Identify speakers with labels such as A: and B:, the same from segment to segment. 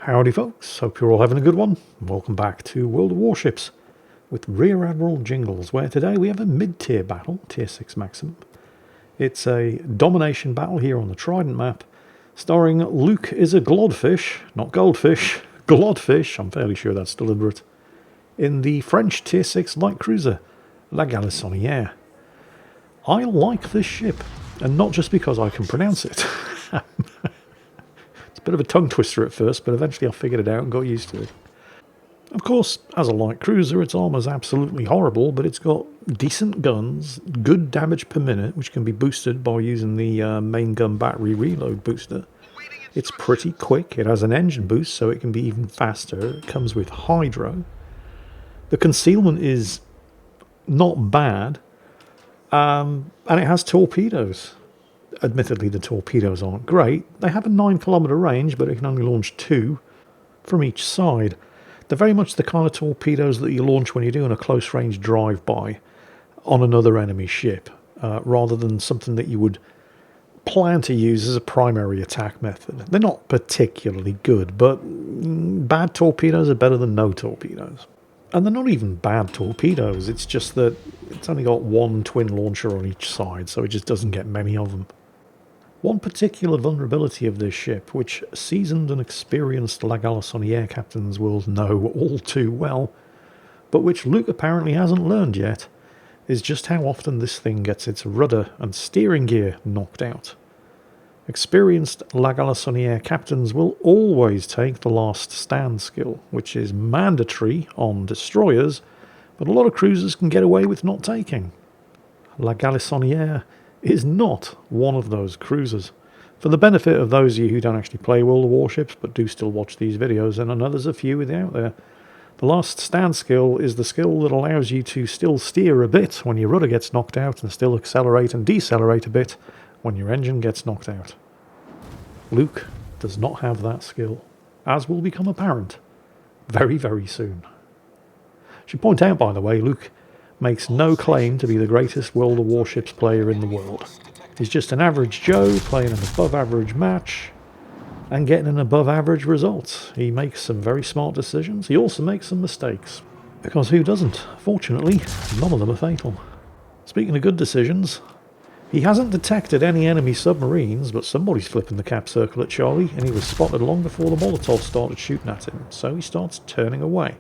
A: Howdy folks, hope you're all having a good one. Welcome back to World of Warships with Rear Admiral Jingles, where today we have a mid-tier battle, tier 6 maximum. It's a domination battle here on the Trident map, starring Luke is a glodfish, not goldfish, glodfish, I'm fairly sure that's deliberate, in the French tier 6 light cruiser, La Galissonière. I like this ship, and not just because I can pronounce it. Bit of a tongue twister at first, but eventually I figured it out and got used to it. Of course, as a light cruiser, its armour's absolutely horrible, but it's got decent guns, good damage per minute, which can be boosted by using the main gun battery reload booster. It's pretty quick, it has an engine boost, so it can be even faster. It comes with hydro. The concealment is not bad, and it has torpedoes. Admittedly, the torpedoes aren't great. They have a 9-kilometre range, but it can only launch 2 from each side. They're very much the kind of torpedoes that you launch when you're doing a close-range drive-by on another enemy ship, rather than something that you would plan to use as a primary attack method. They're not particularly good, but bad torpedoes are better than no torpedoes. And they're not even bad torpedoes, it's just that it's only got one twin launcher on each side, so it just doesn't get many of them. One particular vulnerability of this ship, which seasoned and experienced La Galissonière captains will know all too well, but which Luke apparently hasn't learned yet, is just how often this thing gets its rudder and steering gear knocked out. Experienced La Galissonière captains will always take the last stand skill, which is mandatory on destroyers, but a lot of cruisers can get away with not taking. La Galissonière is not one of those cruisers. For the benefit of those of you who don't actually play World of Warships but do still watch these videos, and I know there's a few of you out there, the last stand skill is the skill that allows you to still steer a bit when your rudder gets knocked out and still accelerate and decelerate a bit when your engine gets knocked out. Luke does not have that skill, as will become apparent very, very soon. I should point out, by the way, Luke makes no claim to be the greatest World of Warships player in the world. He's just an average Joe playing an above-average match and getting an above-average result. He makes some very smart decisions. He also makes some mistakes, because who doesn't? Fortunately, none of them are fatal. Speaking of good decisions, he hasn't detected any enemy submarines, but somebody's flipping the cap circle at Charlie, and he was spotted long before the Molotov started shooting at him, so he starts turning away.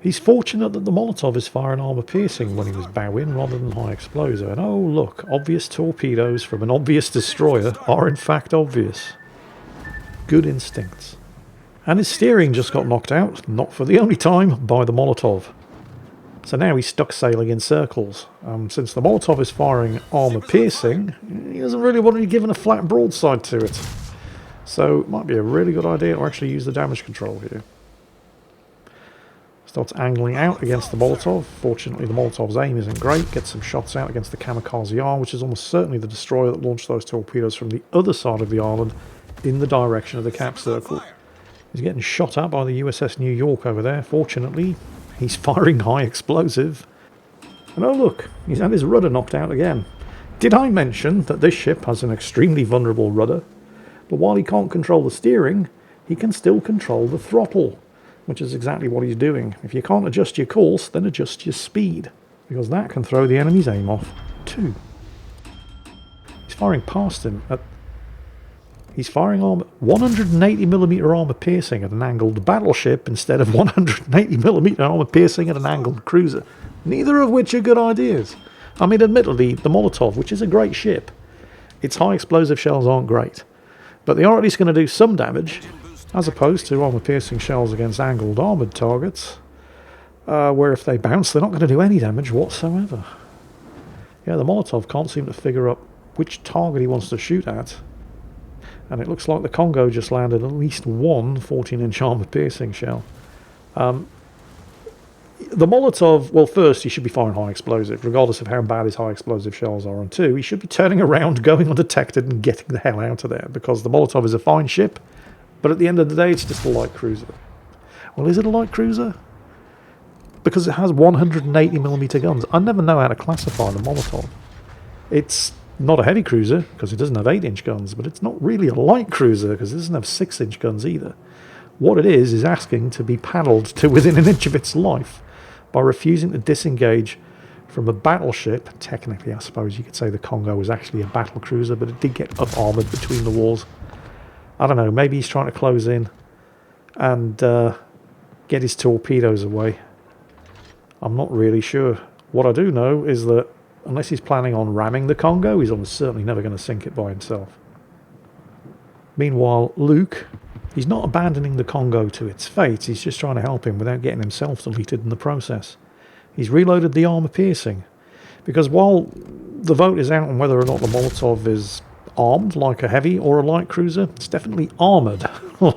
A: He's fortunate that the Molotov is firing armour-piercing when he was bowing rather than high explosive, and oh look, obvious torpedoes from an obvious destroyer are in fact obvious. Good instincts. And his steering just got knocked out, not for the only time, by the Molotov. So now he's stuck sailing in circles. Since the Molotov is firing armour-piercing, he doesn't really want to be given a flat broadside to it. So it might be a really good idea to actually use the damage control here. Starts angling out against the Molotov. Fortunately, the Molotov's aim isn't great. Gets some shots out against the Kamikaze R, which is almost certainly the destroyer that launched those torpedoes from the other side of the island in the direction of the cap circle. He's getting shot at by the USS New York over there. Fortunately, he's firing high explosive. And oh look, he's had his rudder knocked out again. Did I mention that this ship has an extremely vulnerable rudder? But while he can't control the steering, he can still control the throttle, which is exactly what he's doing. If you can't adjust your course, then adjust your speed, because that can throw the enemy's aim off too. He's firing past him at... He's firing armor, 180mm armour piercing at an angled battleship instead of 180mm armour piercing at an angled cruiser. Neither of which are good ideas. I mean, admittedly, the Molotov, which is a great ship, its high explosive shells aren't great, but they are at least going to do some damage, as opposed to armour-piercing shells against angled armoured targets, where if they bounce, they're not going to do any damage whatsoever. Yeah, the Molotov can't seem to figure out which target he wants to shoot at, and it looks like the Congo just landed at least one 14-inch armour-piercing shell. The Molotov, well, first, he should be firing high explosive, regardless of how bad his high explosive shells are, and two, he should be turning around, going undetected, and getting the hell out of there, because the Molotov is a fine ship, but at the end of the day, it's just a light cruiser. Well, is it a light cruiser? Because it has 180mm guns. I never know how to classify the Molotov. It's not a heavy cruiser, because it doesn't have 8-inch guns, but it's not really a light cruiser, because it doesn't have 6-inch guns either. What it is asking to be paddled to within an inch of its life by refusing to disengage from a battleship. Technically, I suppose you could say the Congo was actually a battle cruiser, but it did get up-armoured between the wars. I don't know, maybe he's trying to close in and get his torpedoes away. I'm not really sure. What I do know is that unless he's planning on ramming the Congo, he's almost certainly never going to sink it by himself. Meanwhile, Luke, he's not abandoning the Congo to its fate, he's just trying to help him without getting himself deleted in the process. He's reloaded the armour piercing, because while the vote is out on whether or not the Molotov is armed like a heavy or a light cruiser, it's definitely armoured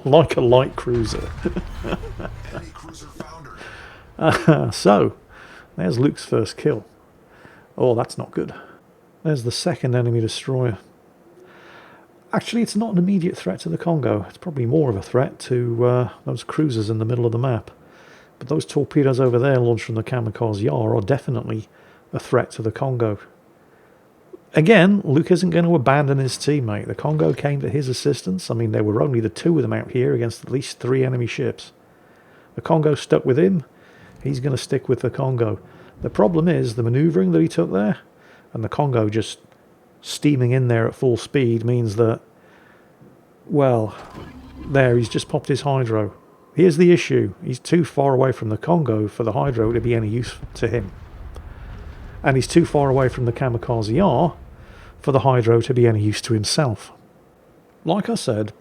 A: like a light cruiser. So, there's Luke's first kill. Oh, that's not good. There's the second enemy destroyer. Actually, it's not an immediate threat to the Congo. It's probably more of a threat to those cruisers in the middle of the map. But those torpedoes over there launched from the Kamikaze Yar are definitely a threat to the Congo. Again, Luke isn't going to abandon his teammate. The Congo came to his assistance. I mean, there were only the two of them out here against at least 3 enemy ships. The Congo stuck with him. He's going to stick with the Congo. The problem is the manoeuvring that he took there, and the Congo just steaming in there at full speed means that, well, there, he's just popped his hydro. Here's the issue. He's too far away from the Congo for the hydro to be any use to him. And he's too far away from the Kamikaze Yar for the hydro to be any use to himself. Like I said,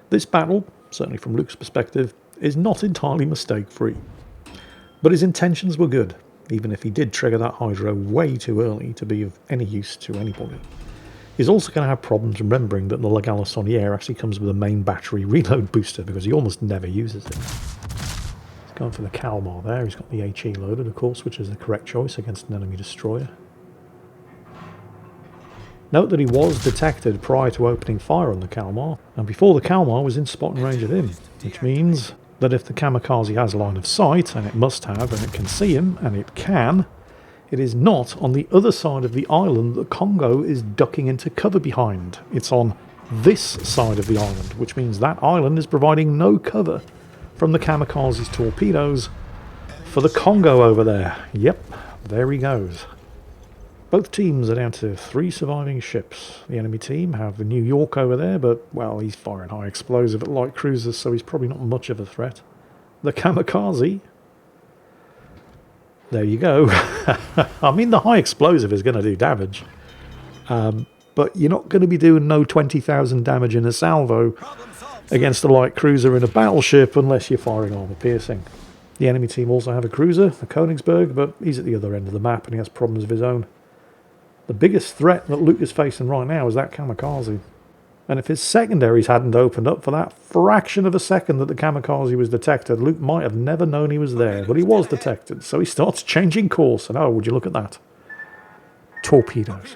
A: this battle, certainly from Luke's perspective, is not entirely mistake-free. But his intentions were good, even if he did trigger that hydro way too early to be of any use to anybody. He's also going to have problems remembering that the La Galissonière actually comes with a main battery reload booster, because he almost never uses it. He's going for the Kalmar there. He's got the HE loaded, of course, which is the correct choice against an enemy destroyer. Note that he was detected prior to opening fire on the Kalmar, and before the Kalmar was in spotting range of him, which means that if the Kamikaze has line of sight, and it must have, and it can see him, and it can, it is not on the other side of the island that Congo is ducking into cover behind. It's on this side of the island, which means that island is providing no cover from the Kamikaze's torpedoes for the Congo over there. Yep, there he goes. Both teams are down to 3 surviving ships. The enemy team have the New York over there, but, well, he's firing high explosive at light cruisers, so he's probably not much of a threat. The Kamikaze, there you go. I mean, the high explosive is going to do damage, but you're not going to be doing no 20,000 damage in a salvo against a light cruiser in a battleship unless you're firing armor piercing. The enemy team also have a cruiser, the Königsberg, but he's at the other end of the map and he has problems of his own. The biggest threat that Luke is facing right now is that Kamikaze. And if his secondaries hadn't opened up for that fraction of a second that the Kamikaze was detected, Luke might have never known he was there, but he was detected. So he starts changing course, and oh, would you look at that? Torpedoes.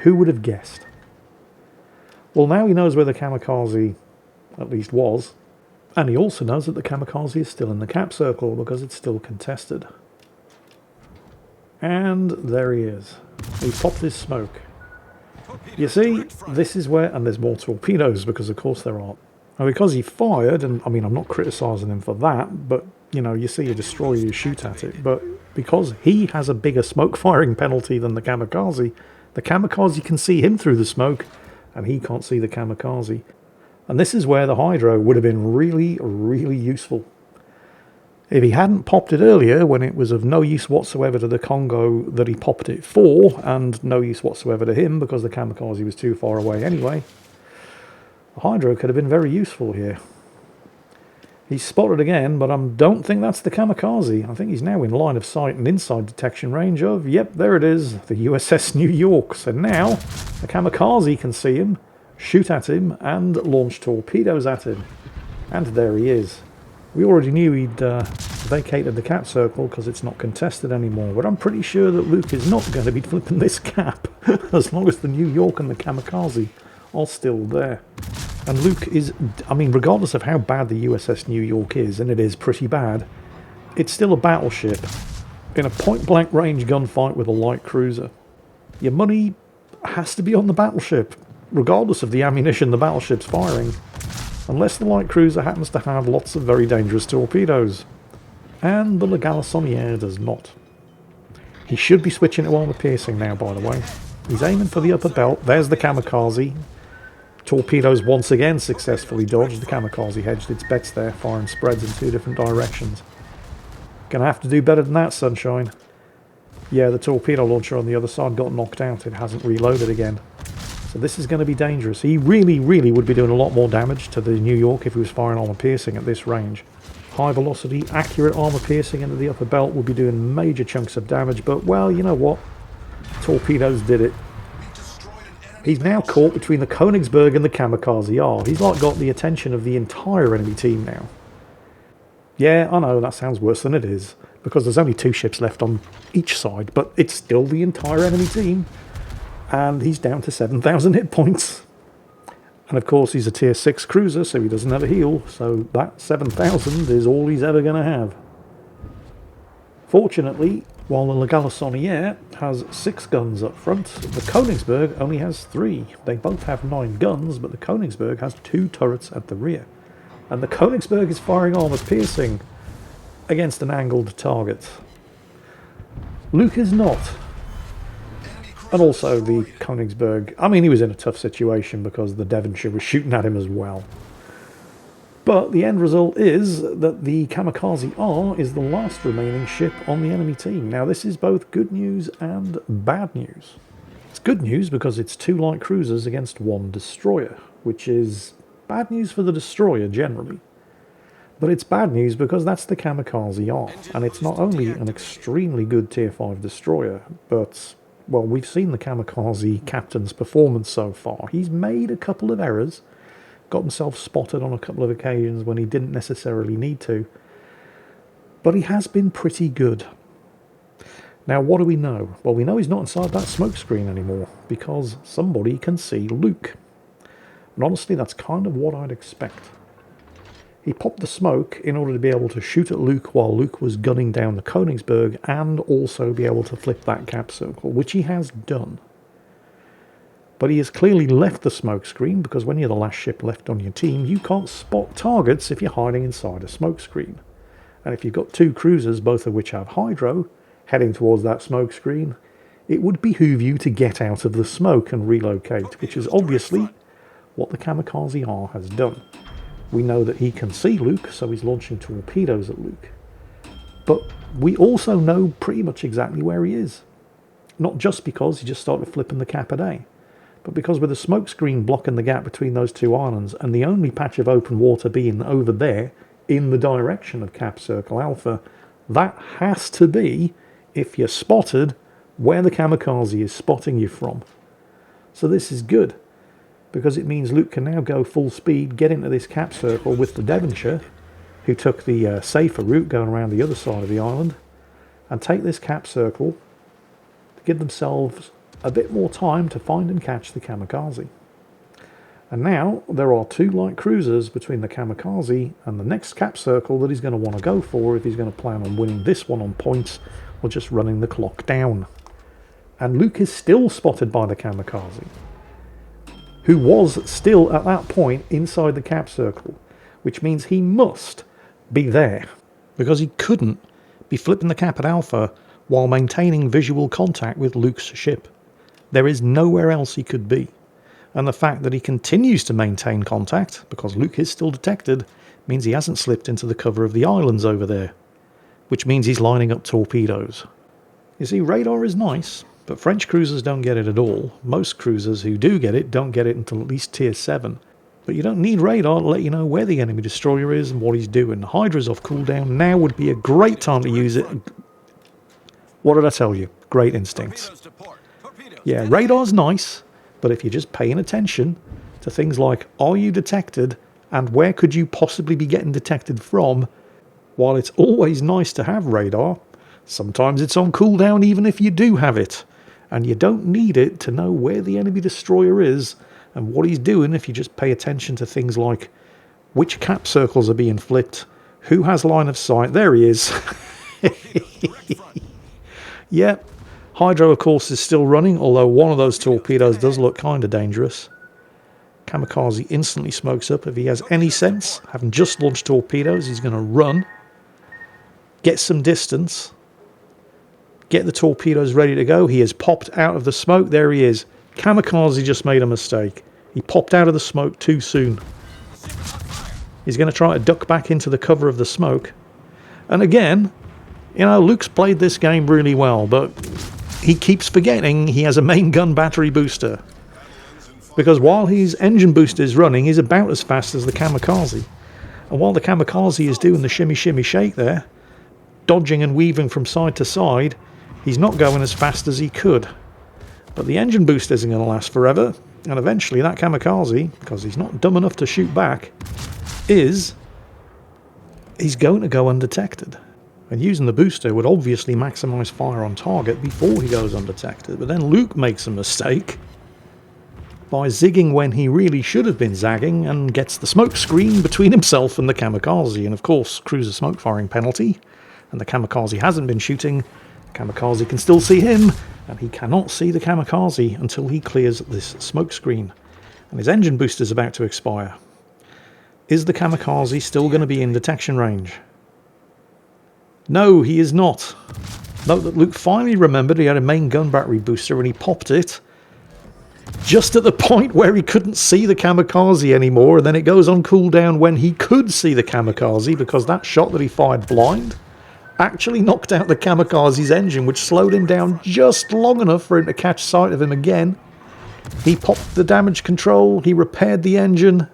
A: Who would have guessed? Well, now he knows where the Kamikaze at least was, and he also knows that the Kamikaze is still in the cap circle because it's still contested. And there he is. He popped his smoke. You see, this is where, and there's more torpedoes, because of course there are. And because he fired, and I mean, I'm not criticising him for that, but, you know, you see a destroyer, you shoot at it, but because he has a bigger smoke firing penalty than the Kamikaze can see him through the smoke, and he can't see the Kamikaze. And this is where the hydro would have been really, really useful. If he hadn't popped it earlier, when it was of no use whatsoever to the Congo that he popped it for, and no use whatsoever to him because the Kamikaze was too far away anyway, the hydro could have been very useful here. He's spotted again, but I don't think that's the Kamikaze. I think he's now in line of sight and inside detection range of, yep, there it is, the USS New York. So now the Kamikaze can see him, shoot at him, and launch torpedoes at him. And there he is. We already knew he'd vacated the cap circle because it's not contested anymore, but I'm pretty sure that Luke is not going to be flipping this cap as long as the New York and the Kamikaze are still there. And Luke is, I mean, regardless of how bad the USS New York is, and it is pretty bad, it's still a battleship in a point-blank range gunfight with a light cruiser. Your money has to be on the battleship, regardless of the ammunition the battleship's firing. unless the light cruiser happens to have lots of very dangerous torpedoes. And the Galissoniere does not. He should be switching to armor piercing now, by the way. He's aiming for the upper belt. There's the kamikaze. Torpedoes once again successfully dodged. The kamikaze hedged its bets there, firing spreads in 2 different directions. Gonna have to do better than that, Sunshine. Yeah, the torpedo launcher on the other side got knocked out. It hasn't reloaded again. So this is going to be dangerous. He really, really would be doing a lot more damage to the New York if he was firing armor piercing at this range. High velocity, accurate armor piercing into the upper belt would be doing major chunks of damage, but, well, you know what? Torpedoes did it. He's now caught between the Königsberg and the Kamikaze R. He's like got the attention of the entire enemy team now. Yeah, I know, that sounds worse than it is, because there's only 2 ships left on each side, but it's still the entire enemy team. And he's down to 7,000 hit points. And of course he's a tier 6 cruiser, so he doesn't have a heal, so that 7,000 is all he's ever going to have. Fortunately, while the Galissoniere has 6 guns up front, the Königsberg only has 3. They both have 9 guns, but the Königsberg has 2 turrets at the rear. And the Königsberg is firing armor piercing against an angled target. Luke is not. And also the Königsberg, I mean, he was in a tough situation because the Devonshire was shooting at him as well. But the end result is that the Kamikaze R is the last remaining ship on the enemy team. Now, this is both good news and bad news. It's good news because it's 2 light cruisers against 1 destroyer, which is bad news for the destroyer generally. But it's bad news because that's the Kamikaze R, and it's not only an extremely good tier 5 destroyer, but, well, we've seen the Kamikaze captain's performance so far. He's made a couple of errors, got himself spotted on a couple of occasions when he didn't necessarily need to, but he has been pretty good. Now, what do we know? Well, we know he's not inside that smoke screen anymore, because somebody can see Luke. And honestly, that's kind of what I'd expect. He popped the smoke in order to be able to shoot at Luke while Luke was gunning down the Königsberg and also be able to flip that cap circle, which he has done. But he has clearly left the smoke screen because when you're the last ship left on your team, you can't spot targets if you're hiding inside a smoke screen. And if you've got 2 cruisers, both of which have hydro, heading towards that smoke screen, it would behoove you to get out of the smoke and relocate, which is obviously what the Kamikaze R has done. We know that he can see Luke, so he's launching torpedoes at Luke. But we also know pretty much exactly where he is. Not just because he just started flipping the cap at A, but because with the smoke screen blocking the gap between those 2 islands and the only patch of open water being over there in the direction of Cap Circle Alpha, that has to be, if you're spotted, where the Kamikaze is spotting you from. So this is good, because it means Luke can now go full speed, get into this cap circle with the Devonshire, who took the safer route going around the other side of the island, and take this cap circle to give themselves a bit more time to find and catch the Kamikaze. And now there are 2 light cruisers between the Kamikaze and the next cap circle that he's going to want to go for if he's going to plan on winning this one on points or just running the clock down. And Luke is still spotted by the Kamikaze, who was still at that point inside the cap circle, which means he must be there, because he couldn't be flipping the cap at Alpha while maintaining visual contact with Luke's ship. There is nowhere else he could be. And the fact that he continues to maintain contact, because Luke is still detected, means he hasn't slipped into the cover of the islands over there, which means he's lining up torpedoes. You see, radar is nice, but French cruisers don't get it at all. Most cruisers who do get it don't get it until at least tier 7. But you don't need radar to let you know where the enemy destroyer is and what he's doing. Hydra's off cooldown. Now would be a great time to use it. What did I tell you? Great instincts. Yeah, radar's nice, but if you're just paying attention to things like, are you detected and where could you possibly be getting detected from, while it's always nice to have radar, sometimes it's on cooldown even if you do have it. And you don't need it to know where the enemy destroyer is and what he's doing if you just pay attention to things like which cap circles are being flipped, who has line of sight. There he is. Yep. Hydro, of course, is still running, although one of those torpedoes does look kind of dangerous. Kamikaze instantly smokes up. If he has any sense, having just launched torpedoes, he's going to run, get some distance, get the torpedoes ready to go. He has popped out of the smoke. There he is. Kamikaze just made a mistake. He popped out of the smoke too soon. He's going to try to duck back into the cover of the smoke. And again, you know, Luke's played this game really well, but he keeps forgetting he has a main gun battery booster. Because while his engine booster is running, he's about as fast as the Kamikaze. And while the Kamikaze is doing the shimmy shimmy shake there, dodging and weaving from side to side, he's not going as fast as he could. But the engine boost isn't going to last forever, and eventually that Kamikaze, because he's not dumb enough to shoot back, he's going to go undetected. And using the booster would obviously maximise fire on target before he goes undetected. But then Luke makes a mistake by zigging when he really should have been zagging and gets the smoke screen between himself and the Kamikaze. And of course, cruiser smoke firing penalty. And the Kamikaze hasn't been shooting. The Kamikaze can still see him, and he cannot see the Kamikaze until he clears this smoke screen. And his engine booster is about to expire. Is the Kamikaze still going to be in detection range? No, he is not. Note that Luke finally remembered he had a main gun battery booster and he popped it just at the point where he couldn't see the Kamikaze anymore, and then it goes on cooldown when he could see the Kamikaze, because that shot that he fired blind actually knocked out the Kamikaze's engine, which slowed him down just long enough for him to catch sight of him again. He popped the damage control, he repaired the engine,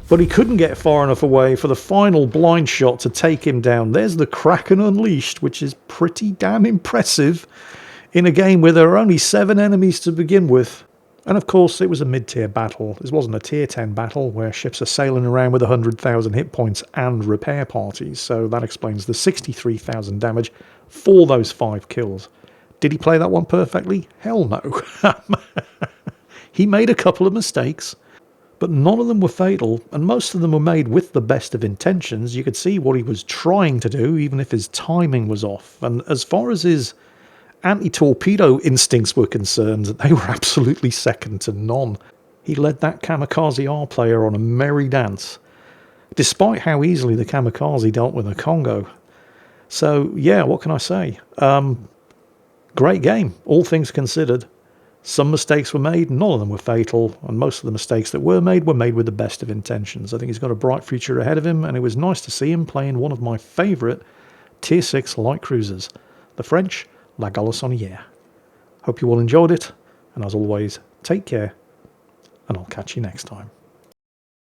A: but he couldn't get far enough away for the final blind shot to take him down. There's the Kraken unleashed, which is pretty damn impressive in a game where there are only 7 enemies to begin with. And of course, it was a mid-tier battle. This wasn't a tier 10 battle where ships are sailing around with 100,000 hit points and repair parties. So that explains the 63,000 damage for those 5 kills. Did he play that one perfectly? Hell no. He made a couple of mistakes, but none of them were fatal, and most of them were made with the best of intentions. You could see what he was trying to do, even if his timing was off. And as far as his anti-torpedo instincts were concerned, they were absolutely second to none. He led that Kamikaze R player on a merry dance, despite how easily the Kamikaze dealt with a Congo. So yeah, what can I say? Great game, all things considered. Some mistakes were made, none of them were fatal, and most of the mistakes that were made with the best of intentions. I think he's got a bright future ahead of him, and it was nice to see him playing one of my favourite Tier 6 light cruisers, the French La Galissonière. Hope you all enjoyed it, and as always, take care, and I'll catch you next time.